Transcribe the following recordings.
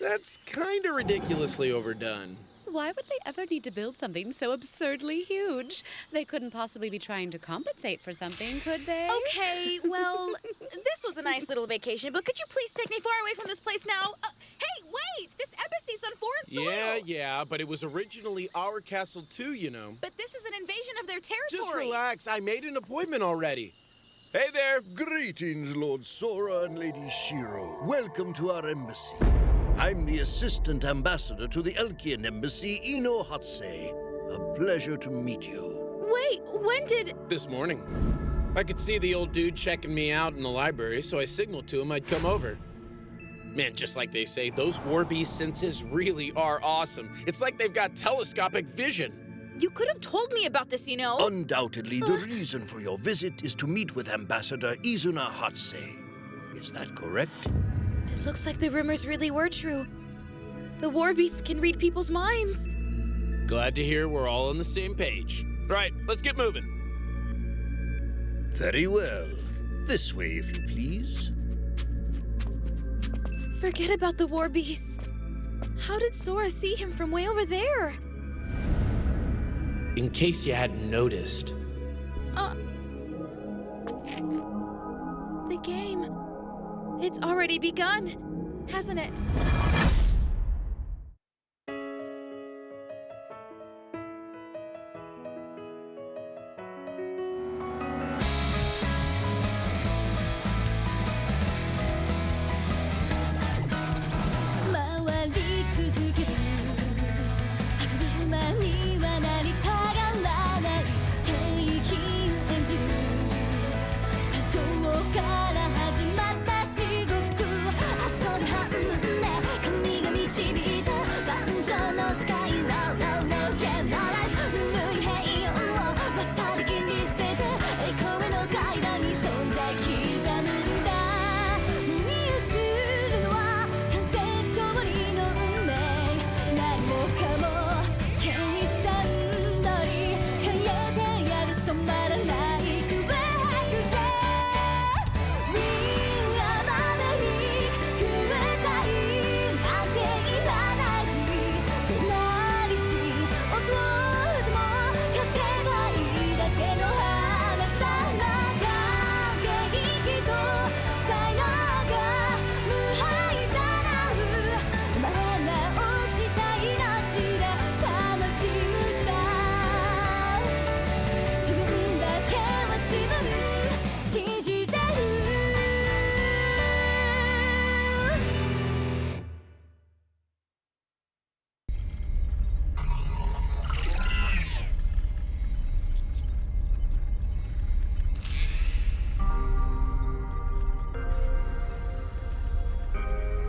That's kinda ridiculously overdone. Why would they ever need to build something so absurdly huge? They couldn't possibly be trying to compensate for something, could they? Okay, well, this was a nice little vacation, but could you please take me far away from this place now? Hey, wait! This embassy's on foreign soil! Yeah, but it was originally our castle too, you know. But this is an invasion of their territory! Just relax, I made an appointment already. Hey there! Greetings, Lord Sora and Lady Shiro. Welcome to our embassy. I'm the Assistant Ambassador to the Elkian Embassy, Ino Hatsei. A pleasure to meet you. Wait, when did... This morning. I could see the old dude checking me out in the library, so I signaled to him I'd come over. Man, just like they say, those Warbeast senses really are awesome. It's like they've got telescopic vision. You could have told me about this, you know. Undoubtedly, the reason for your visit is to meet with Ambassador Izuna Hatsei. Is that correct? It looks like the rumors really were true. The Warbeasts can read people's minds. Glad to hear we're all on the same page. Right, let's get moving. Very well. This way, if you please. Forget about the Warbeasts. How did Sora see him from way over there? In case you hadn't noticed. The game. It's already begun, hasn't it?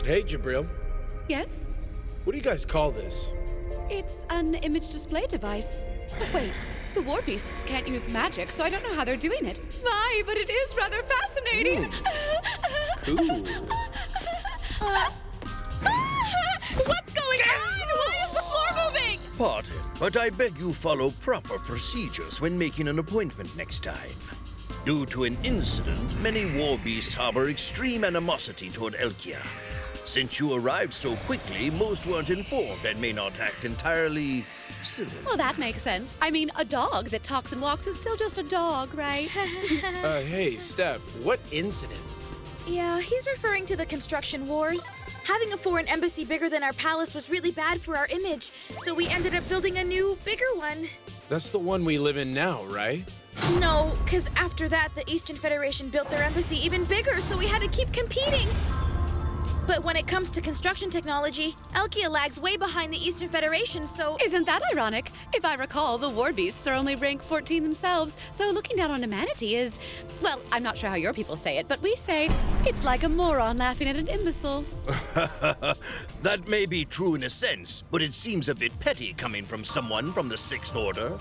Hey, Jabril. Yes? What do you guys call this? It's an image display device. But wait, the Warbeasts can't use magic, so I don't know how they're doing it. My, but it is rather fascinating! Cool. What's going on? Why is the floor moving? Pardon, but I beg you follow proper procedures when making an appointment next time. Due to an incident, many Warbeasts harbor extreme animosity toward Elkia. Since you arrived so quickly, most weren't informed and may not act entirely civil. Well, that makes sense. I mean, a dog that talks and walks is still just a dog, right? Hey, Steph, what incident? Yeah, he's referring to the construction wars. Having a foreign embassy bigger than our palace was really bad for our image, so we ended up building a new, bigger one. That's the one we live in now, right? No, because after that, the Eastern Federation built their embassy even bigger, so we had to keep competing. But when it comes to construction technology, Elkia lags way behind the Eastern Federation, so... Isn't that ironic? If I recall, the Warbeasts are only rank 14 themselves, so looking down on humanity is... Well, I'm not sure how your people say it, but we say it's like a moron laughing at an imbecile. That may be true in a sense, but it seems a bit petty coming from someone from the Sixth Order.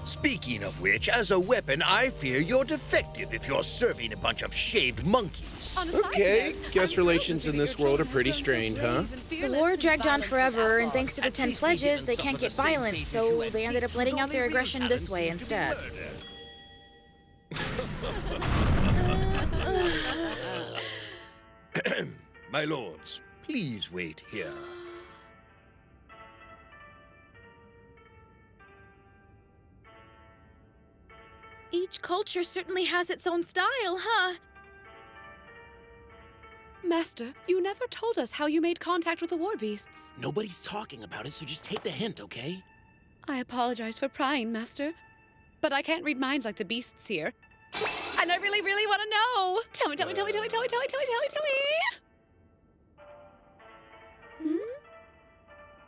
Speaking of which, as a weapon, I fear you're defective if you're serving a bunch of shaved monkeys. Okay, guess relations in this world are pretty strained, huh? The war dragged on forever, and thanks to the 10 pledges, they can't get violent, so they ended up letting out their aggression this way instead. My lords, please wait here. Each culture certainly has its own style, huh? Master, you never told us how you made contact with the war beasts. Nobody's talking about it, so just take the hint, okay? I apologize for prying, Master. But I can't read minds like the beasts here. And I really, really want to know. Tell me.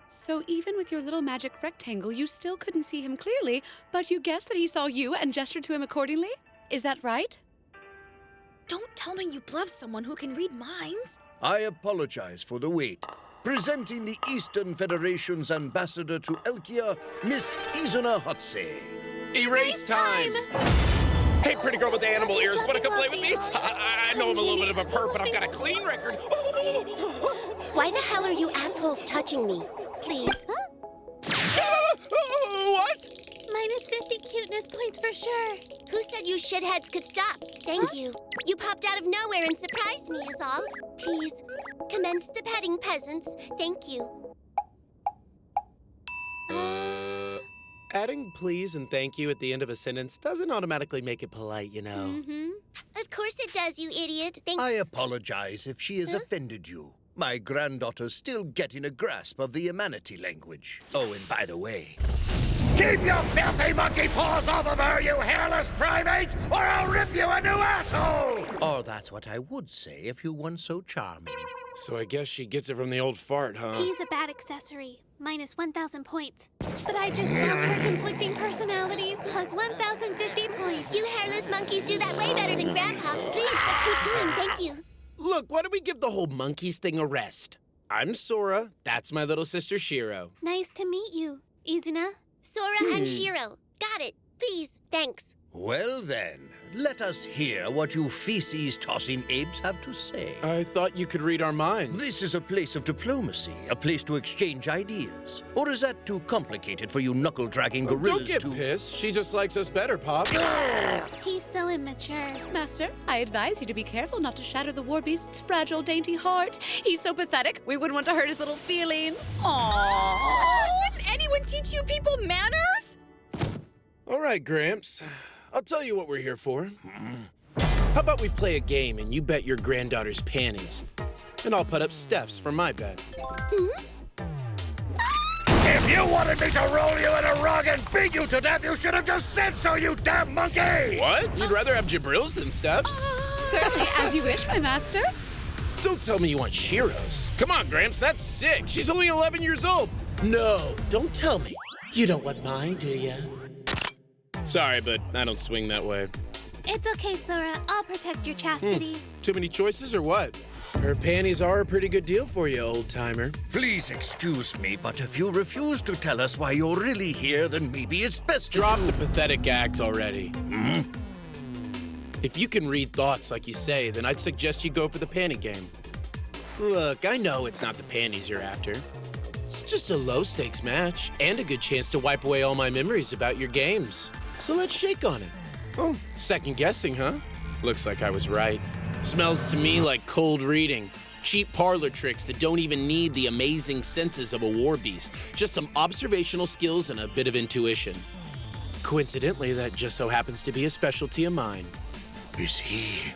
So even with your little magic rectangle, you still couldn't see him clearly, but you guessed that he saw you and gestured to him accordingly? Is that right? Don't tell me you bluff someone who can read minds. I apologize for the wait. Presenting the Eastern Federation's ambassador to Elkia, Miss Izuna Hotse. Erase time! Hey, pretty girl with the animal ears, wanna come play with me? I know I'm a little bit of a perp, but I've got a clean record. Why the hell are you assholes touching me? Please. What? Minus 50 cuteness points for sure. Who said you shitheads could stop? Thank you. You popped out of nowhere and surprised me is all. Please, commence the petting, peasants. Thank you. Adding please and thank you at the end of a sentence doesn't automatically make it polite, you know. Mm-hmm. Of course it does, you idiot. Thanks. I apologize if she has offended you. My granddaughter's still getting a grasp of the Amanati language. Oh, and by the way... Keep your filthy monkey paws off of her, you hairless primate, or I'll rip you a new asshole! Or that's what I would say if you weren't so charming. So I guess she gets it from the old fart, huh? He's a bad accessory. Minus 1,000 points. But I just love her conflicting personalities. Plus 1,050 points. You hairless monkeys do that way better than Grandpa. Please, keep going. Thank you. Look, why don't we give the whole monkeys thing a rest? I'm Sora. That's my little sister Shiro. Nice to meet you, Izuna. Sora and Shiro. Got it. Please. Thanks. Well then, let us hear what you feces-tossing apes have to say. I thought you could read our minds. This is a place of diplomacy, a place to exchange ideas. Or is that too complicated for you knuckle-dragging Oh, gorillas don't get pissed. She just likes us better, Pop. He's so immature. Master, I advise you to be careful not to shatter the war beast's fragile, dainty heart. He's so pathetic, we wouldn't want to hurt his little feelings. Aww. Didn't anyone teach you people manners? All right, Gramps. I'll tell you what we're here for. How about we play a game and you bet your granddaughter's panties? And I'll put up Steph's for my bet. If you wanted me to roll you in a rug and beat you to death, you should have just said so, you damn monkey! What? You'd rather have Jibril's than Steph's? Certainly, as you wish, my master. Don't tell me you want Shiro's. Come on, Gramps, that's sick. She's only 11 years old. No, don't tell me. You don't want mine, do you? Sorry, but I don't swing that way. It's okay, Sora. I'll protect your chastity. Too many choices or what? Her panties are a pretty good deal for you, old-timer. Please excuse me, but if you refuse to tell us why you're really here, then maybe it's best to Drop the pathetic act already. If you can read thoughts like you say, then I'd suggest you go for the panty game. Look, I know it's not the panties you're after. It's just a low-stakes match and a good chance to wipe away all my memories about your games. So let's shake on it. Oh, second guessing, huh? Looks like I was right. Smells to me like cold reading. Cheap parlor tricks that don't even need the amazing senses of a war beast. Just some observational skills and a bit of intuition. Coincidentally, that just so happens to be a specialty of mine. Is he?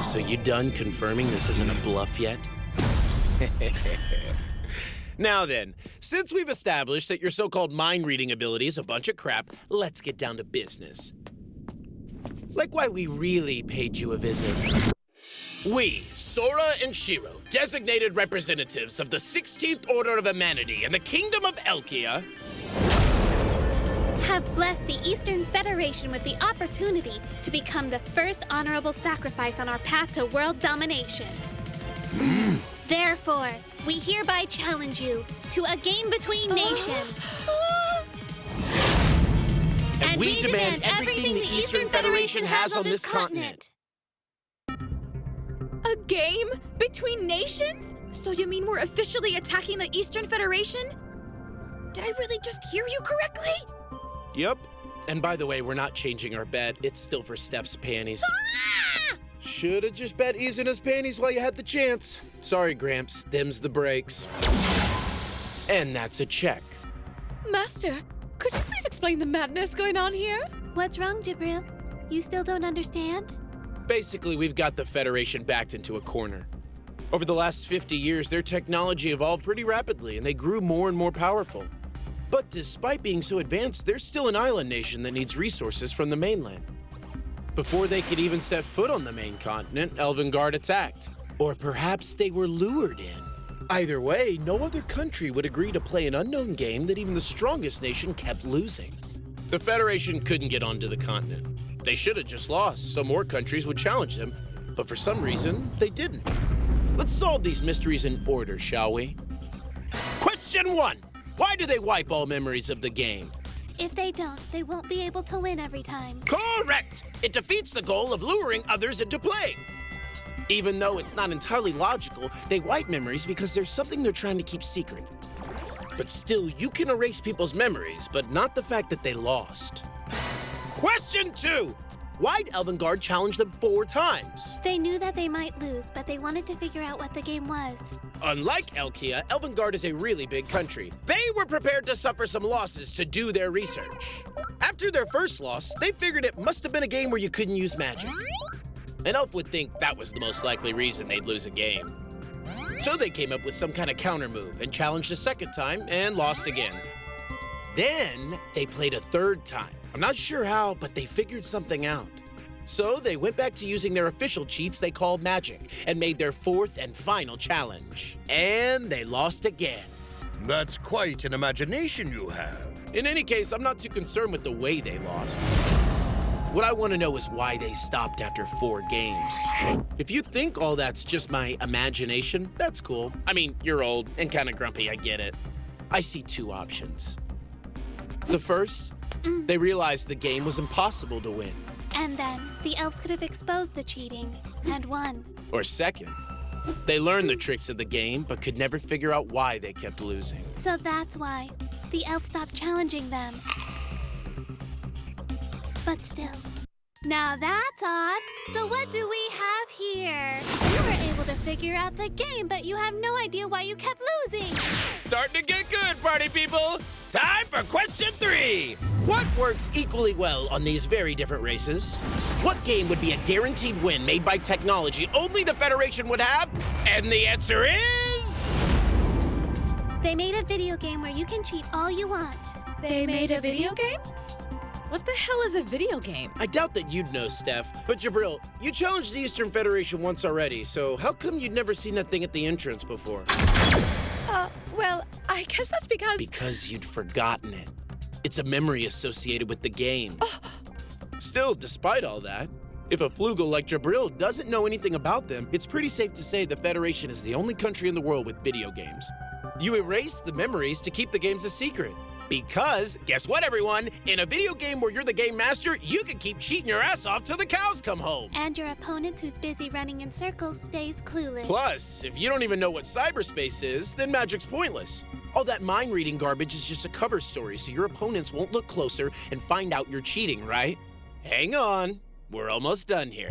So you done confirming this isn't a bluff yet? Now then, since we've established that your so-called mind-reading ability is a bunch of crap, let's get down to business. Like why we really paid you a visit. We, Sora and Shiro, designated representatives of the 16th Order of Amanati and the Kingdom of Elkia, Have blessed the Eastern Federation with the opportunity to become the first honorable sacrifice on our path to world domination. Therefore, we hereby challenge you to a game between nations. and we demand everything the Eastern Federation has on this continent. A game between nations? So you mean we're officially attacking the Eastern Federation? Did I really just hear you correctly? Yep. And by the way, we're not changing our bet. It's still for Steph's panties. Should've just bet ease in his panties while you had the chance. Sorry, Gramps, them's the breaks. And that's a check. Master, could you please explain the madness going on here? What's wrong, Jabril? You still don't understand? Basically, we've got the Federation backed into a corner. Over the last 50 years, their technology evolved pretty rapidly, and they grew more and more powerful. But despite being so advanced, they're still an island nation that needs resources from the mainland. Before they could even set foot on the main continent, Elvengard attacked. Or perhaps they were lured in. Either way, no other country would agree to play an unknown game that even the strongest nation kept losing. The Federation couldn't get onto the continent. They should have just lost, so more countries would challenge them, but for some reason, they didn't. Let's solve these mysteries in order, shall we? Question 1. Why do they wipe all memories of the game? If they don't, they won't be able to win every time. Correct! It defeats the goal of luring others into playing. Even though it's not entirely logical, they wipe memories because there's something they're trying to keep secret. But still, you can erase people's memories, but not the fact that they lost. Question 2. Why'd Elvengard challenge them 4 times? They knew that they might lose, but they wanted to figure out what the game was. Unlike Elkia, Elvengard is a really big country. They were prepared to suffer some losses to do their research. After their first loss, they figured it must have been a game where you couldn't use magic. An elf would think that was the most likely reason they'd lose a game. So they came up with some kind of counter move and challenged a second time and lost again. Then they played a third time. I'm not sure how, but they figured something out. So they went back to using their official cheats they called magic and made their 4th and final challenge. And they lost again. That's quite an imagination you have. In any case, I'm not too concerned with the way they lost. What I want to know is why they stopped after 4 games. If you think all that's just my imagination, that's cool. I mean, you're old and kind of grumpy, I get it. I see 2 options. The first, they realized the game was impossible to win. And then, the elves could have exposed the cheating and won. Or second, they learned the tricks of the game but could never figure out why they kept losing. So that's why the elves stopped challenging them. But still. Now that's odd. So what do we have here? You were able to figure out the game, but you have no idea why you kept losing. Starting to get good, party people! Time for question 3! What works equally well on these very different races? What game would be a guaranteed win made by technology only the Federation would have? And the answer is... They made a video game where you can cheat all you want. They made a video game? What the hell is a video game? I doubt that you'd know, Steph. But Jabril, you challenged the Eastern Federation once already, so how come you'd never seen that thing at the entrance before? Well, I guess that's because... Because you'd forgotten it. It's a memory associated with the game. Still, despite all that, if a flugel like Jabril doesn't know anything about them, it's pretty safe to say the Federation is the only country in the world with video games. You erase the memories to keep the games a secret. Because, guess what, everyone? In a video game where you're the game master, you can keep cheating your ass off till the cows come home. And your opponent who's busy running in circles stays clueless. Plus, if you don't even know what cyberspace is, then magic's pointless. All that mind-reading garbage is just a cover story, so your opponents won't look closer and find out you're cheating, right? Hang on, we're almost done here.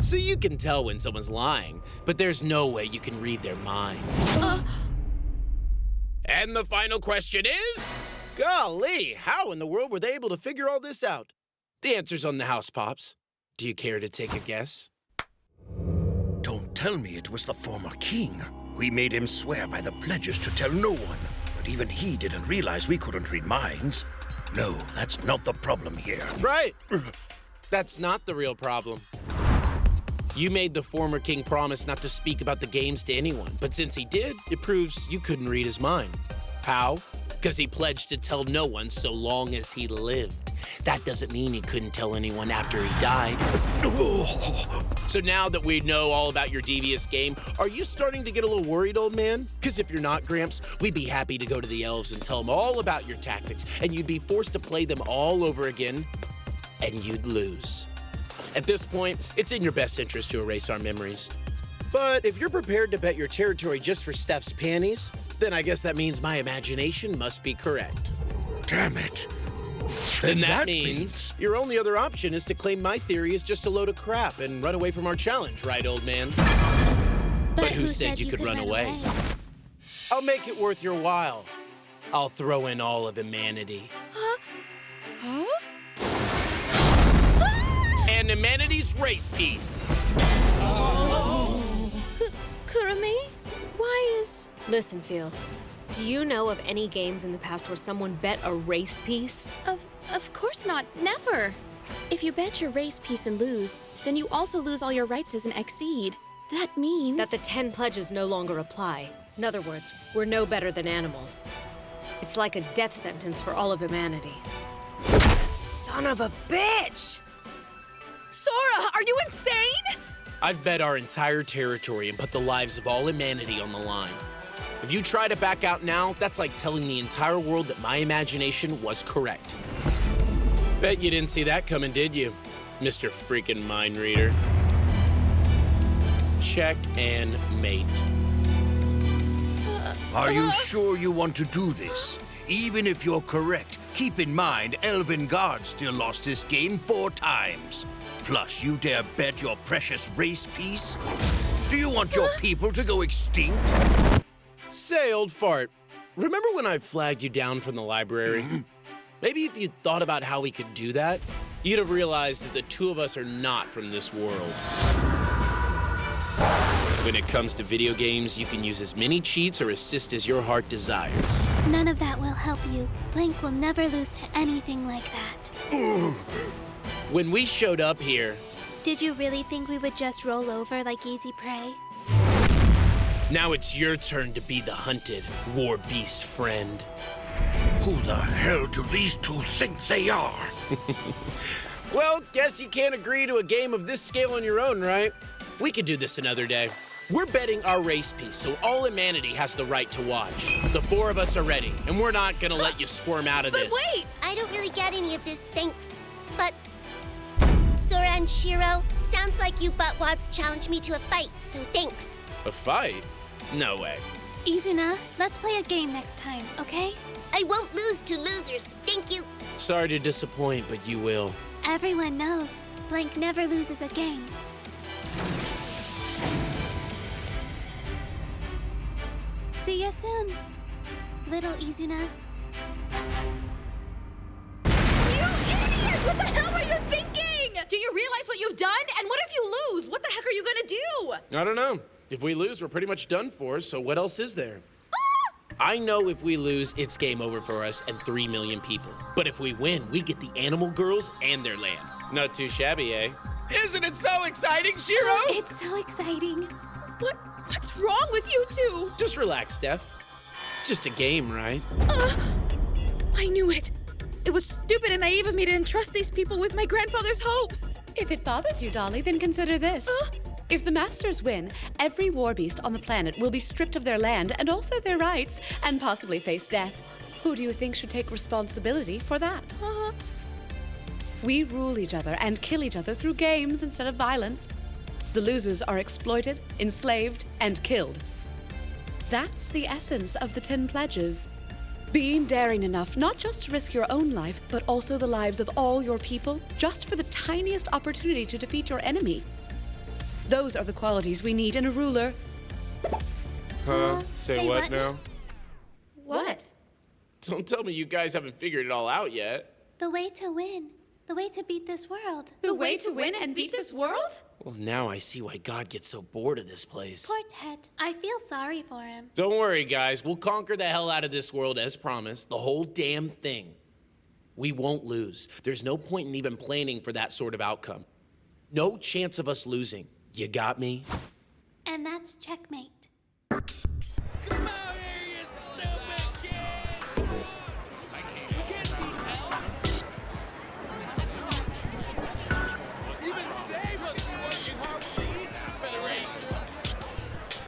So you can tell when someone's lying, but there's no way you can read their mind. And the final question is... Golly, how in the world were they able to figure all this out? The answer's on the house, Pops. Do you care to take a guess? Don't tell me it was the former king. We made him swear by the pledges to tell no one, but even he didn't realize we couldn't read minds. No, that's not the problem here. Right. That's not the real problem. You made the former king promise not to speak about the games to anyone, but since he did, it proves you couldn't read his mind. How? Because he pledged to tell no one so long as he lived. That doesn't mean he couldn't tell anyone after he died. So now that we know all about your devious game, are you starting to get a little worried, old man? Because if you're not, Gramps, we'd be happy to go to the elves and tell them all about your tactics, and you'd be forced to play them all over again, and you'd lose. At this point, it's in your best interest to erase our memories. But if you're prepared to bet your territory just for Steph's panties, then I guess that means my imagination must be correct. Damn it. Then that means your only other option is to claim my theory is just a load of crap and run away from our challenge, right, old man? But who said you could run away? I'll make it worth your while. I'll throw in all of humanity. Huh? And humanity's race piece. Kurame? Why is... Listen, Phil. Do you know of any games in the past where someone bet a race piece? Of course not. Never. If you bet your race piece and lose, then you also lose all your rights as an Exceed. That means... That the 10 pledges no longer apply. In other words, we're no better than animals. It's like a death sentence for all of humanity. That son of a bitch! Sora, are you insane? I've bet our entire territory and put the lives of all humanity on the line. If you try to back out now, that's like telling the entire world that my imagination was correct. Bet you didn't see that coming, did you, Mr. freaking mind reader? Check and mate. Are you sure you want to do this? Even if you're correct, keep in mind Elven Guard still lost this game 4 times. Plus, you dare bet your precious race piece? Do you want your people to go extinct? Say, old fart, remember when I flagged you down from the library? Maybe if you thought about how we could do that, you'd have realized that the two of us are not from this world. When it comes to video games, you can use as many cheats or assist as your heart desires. None of that will help you. Blank will never lose to anything like that. When we showed up here, Did you really think we would just roll over like easy prey? now it's your turn to be the hunted, war beast friend. Who the hell do these two think they are? Well, guess you can't agree to a game of this scale on your own, right? We could do this another day. We're betting our race piece, so all humanity has the right to watch. The 4 of us are ready, and we're not gonna let you squirm out of But this. wait! I don't really get any of this, thanks. But Sora and Shiro, sounds like you buttwads challenged me to a fight, so thanks. A fight? No way. Izuna, let's play a game next time, okay? I won't lose to losers. Thank you. Sorry to disappoint, but you will. Everyone knows Blank never loses a game. See ya soon, little Izuna. You idiot! What the hell are you thinking? Do you realize what you've done? And what if you lose? What the heck are you gonna do? I don't know. If we lose, we're pretty much done for, so what else is there? I know if we lose, it's game over for us and 3 million people. But if we win, we get the animal girls and their land. Not too shabby, eh? Isn't it so exciting, Shiro? It's so exciting. What's wrong with you two? Just relax, Steph. It's just a game, right? I knew it. It was stupid and naive of me to entrust these people with my grandfather's hopes. If it bothers you, Dolly, then consider this. If the Masters win, every war beast on the planet will be stripped of their land and also their rights, and possibly face death. Who do you think should take responsibility for that? We rule each other and kill each other through games instead of violence. The losers are exploited, enslaved, and killed. That's the essence of the 10 pledges. Being daring enough not just to risk your own life, but also the lives of all your people, just for the tiniest opportunity to defeat your enemy. Those are the qualities we need in a ruler. Say what now? What? Don't tell me you guys haven't figured it all out yet. The way to win. The way to beat this world. The way to win and beat this world? Well, now I see why God gets so bored of this place. Poor Ted. I feel sorry for him. Don't worry, guys. We'll conquer the hell out of this world as promised. The whole damn thing. We won't lose. There's no point in even planning for that sort of outcome. No chance of us losing. You got me? And that's checkmate. Come out here, you stupid kid! You can't beat hell! Even they must be working hard for the Eastern Federation!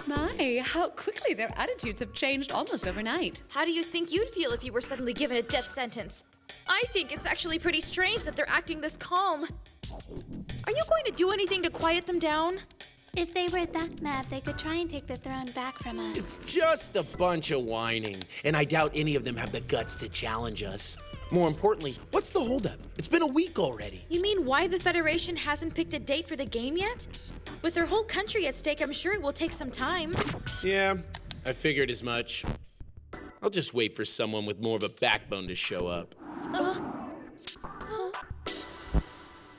My, how quickly their attitudes have changed almost overnight. How do you think you'd feel if you were suddenly given a death sentence? I think it's actually pretty strange that they're acting this calm. Are you going to do anything to quiet them down? If they were that mad, they could try and take the throne back from us. It's just a bunch of whining, and I doubt any of them have the guts to challenge us. More importantly, what's the holdup? It's been a week already. You mean why the Federation hasn't picked a date for the game yet? With their whole country at stake, I'm sure it will take some time. Yeah, I figured as much. I'll just wait for someone with more of a backbone to show up.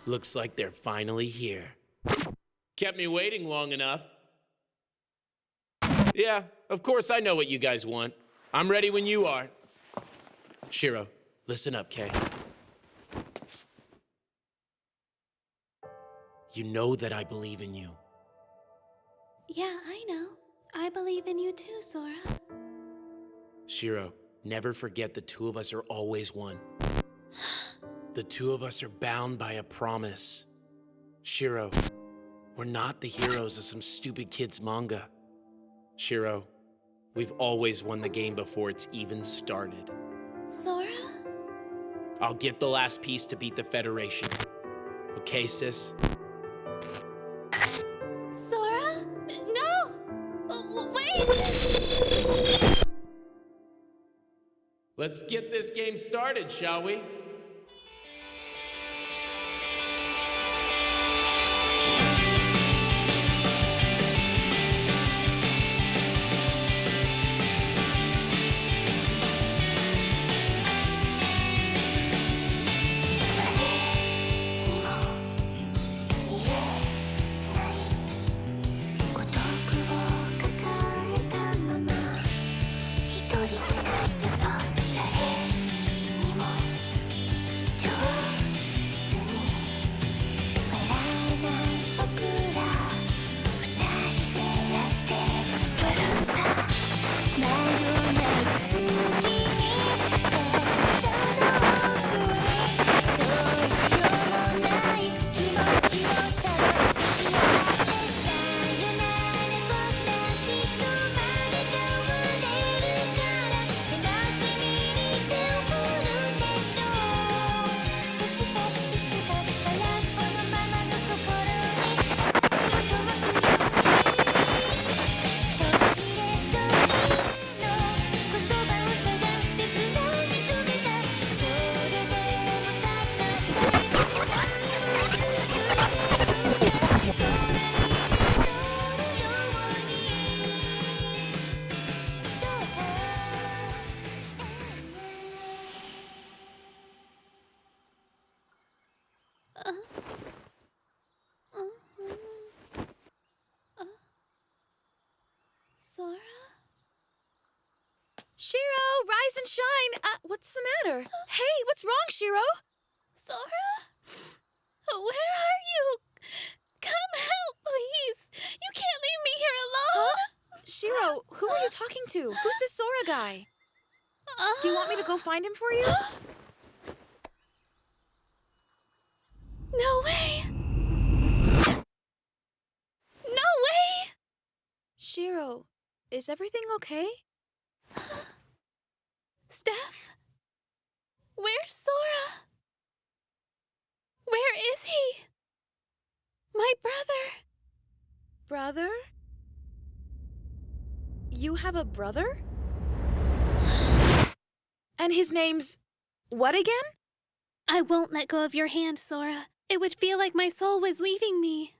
Looks like they're finally here. Kept me waiting long enough. Yeah, of course I know what you guys want. I'm ready when you are. Shiro, listen up, Kay. You know that I believe in you. Yeah, I know. I believe in you too, Sora. Shiro, never forget the two of us are always one. The two of us are bound by a promise. Shiro, we're not the heroes of some stupid kid's manga. Shiro, we've always won the game before it's even started. Sora? I'll get the last piece to beat the Federation. Okay, sis? Sora? No! Wait! Let's get this game started, shall we? Sora? Shiro, rise and shine! What's the matter? Hey, what's wrong, Shiro? Sora? Where are you? Come help, please! You can't leave me here alone! Huh? Shiro, who are you talking to? Who's this Sora guy? Do you want me to go find him for you? No way! No way! Shiro, is everything okay? Steph? Where's Sora? Where is he? My brother. Brother? You have a brother? And his name's what again? I won't let go of your hand, Sora. It would feel like my soul was leaving me.